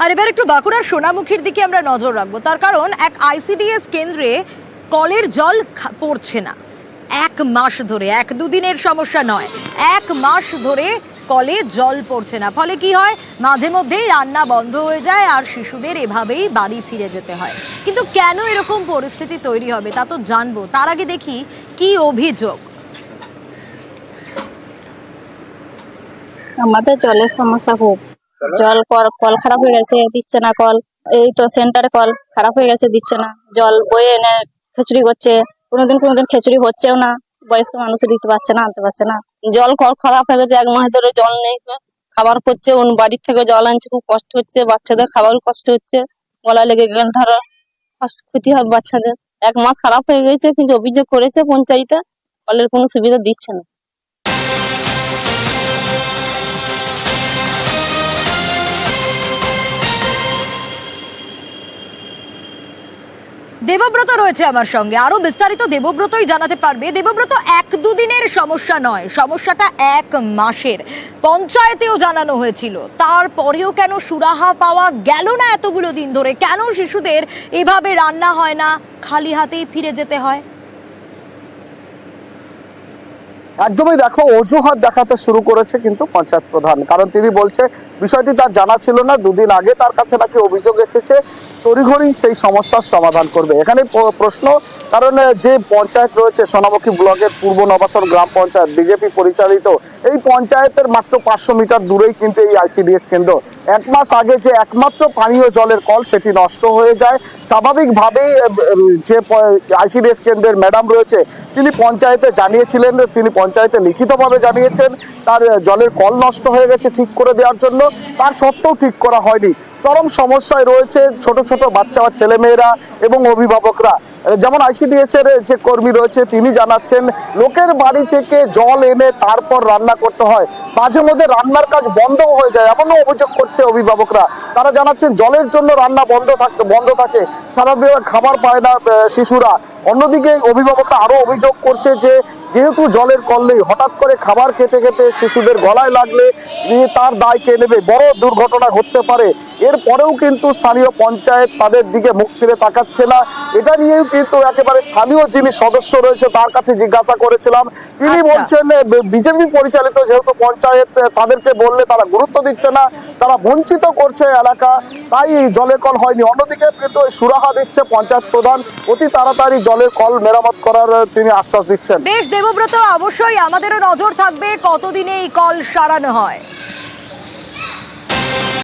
আর এবার একটু বাঁকুড়ার সোনামুখীর দিকে আমরা নজর রাখবো, তার কারণ এক আইসিডিএস কেন্দ্রে কলের জল পড়ছে না। 1 মাস ধরে, 1-2 দিনের সমস্যা নয়, 1 মাস ধরে কলে জল পড়ছে না। ফলে কি হয়, মাঝে মধ্যেই রান্না বন্ধ হয়ে যায় আর শিশুদের এভাবেই বাড়ি ফিরে যেতে হয়। কিন্তু কেন এরকম পরিস্থিতি তৈরি হবে তা তো জানবো, তার আগে দেখি কি অভিযোগ। আমাদের জলের সমস্যা খুব। জল কল খারাপ হয়ে গেছে, দিচ্ছে না কল। এই তো সেন্টারে কল খারাপ হয়ে গেছে, দিচ্ছে না জল। বয়ে এনে খিচুড়ি করছে, কোনোদিন খিচুড়ি হচ্ছেও না। বয়স্ক মানুষ দিতে পারছে না, আনতে পারছে না। জল খারাপ হয়ে গেছে, 1 মাস ধরে জল নেই। খাবার করছে, বাড়ির থেকে জল আনছে, খুব কষ্ট হচ্ছে। বাচ্চাদের খাবারও কষ্ট হচ্ছে, গলা লেগে গেলে ধরো ক্ষতি হবে বাচ্চাদের। 1 মাস খারাপ হয়ে গেছে, কিন্তু অভিযোগ করেছে পঞ্চায়েতে, কলের কোনো সুবিধা দিচ্ছে না। দেবব্রত রয়েছে আমার সঙ্গে, আরো বিস্তারিত দেবব্রতই জানাতে পারবে। দেবব্রত, 1-2 দিনের সমস্যা নয়, সমস্যাটা 1 মাসের। পঞ্চায়েতেও জানানো হয়েছিল, তারপরেও কেন সুরাহা পাওয়া গেল না এতগুলো দিন ধরে? কেন শিশুদের এভাবে রান্না হয় না, খালি হাতেই ফিরে যেতে হয়? একদমই দেখো, অজুহাত দেখাতে শুরু করেছে কিন্তু পঞ্চায়েত প্রধান। কারণ তিনি বলছে বিষয়টি তার জানা ছিল না, 2 দিন আগে তার কাছে নাকি অভিযোগ এসেছে, তড়িঘড়ি সেই সমস্যার সমাধান করবে। এখানে প্রশ্ন, কারণ যে পঞ্চায়েত রয়েছে সোনামুখী ব্লকের পূর্ব নবাসন গ্রাম পঞ্চায়েত, বিজেপি পরিচালিত, এই পঞ্চায়েতের মাত্র 500 মিটার দূরেই কিন্তু এই আইসিডিএস কেন্দ্র। 1 মাস আগে যে একমাত্র পানীয় জলের কল সেটি নষ্ট হয়ে যায়। স্বাভাবিকভাবেই যে আইসিডিএস কেন্দ্রের ম্যাডাম রয়েছে তিনি পঞ্চায়েতে জানিয়েছিলেন, তিনি পঞ্চায়েতে লিখিতভাবে জানিয়েছেন তার জলের কল নষ্ট হয়ে গেছে, ঠিক করে দেওয়ার জন্য। তার সত্ত্বেও ঠিক করা হয়নি। চরম সমস্যায় রয়েছে ছোট ছোট বাচ্চা ছেলেমেয়েরা এবং অভিভাবকরা। যেমন আইসিডিএস এর যে কর্মী রয়েছে তিনি জানাচ্ছেন, লোকের বাড়ি থেকে জল এনে তারপর রান্না করতে হয়, মাঝে মধ্যে রান্নার কাজ বন্ধ হয়ে যায়, এমনও অভিযোগ করছে অভিভাবকরা। তারা জানাচ্ছেন জলের জন্য রান্না বন্ধ থাকে, স্বাভাবিক খাবার পায় না শিশুরা। অন্যদিকে অভিভাবকরা আরো অভিযোগ করছে যে যেহেতু জলের কল নেই, হঠাৎ করে খাবার খেতে খেতে শিশুদের গলায় লাগলে তার দায় কে নেবে, বড় দুর্ঘটনা ঘটতে পারে। এরপরেও কিন্তু স্থানীয় পঞ্চায়েত তাদের দিকে মুখ ফিরে তাকাচ্ছে না। এটা নিয়েও কিন্তু একেবারে স্থানীয় যিনি সদস্য রয়েছে তার কাছে জিজ্ঞাসা করেছিলাম, তিনি বলছেন বিজেপি পরিচালিত যেহেতু পঞ্চায়েত, তাদেরকে বললে তারা গুরুত্ব দিচ্ছে না, তারা বঞ্চিত করছে এলাকা, তাই জলের কল হয়নি। অন্যদিকে কিন্তু সুরাহা দিচ্ছে পঞ্চায়েত প্রধান, অতি তাড়াতাড়ি জলের কল মেরামত করার তিনি আশ্বাস দিচ্ছেন। বেশ দেবব্রত, অবশ্যই আমাদেরও নজর থাকবে কতদিনে এই কল সারানো হয়।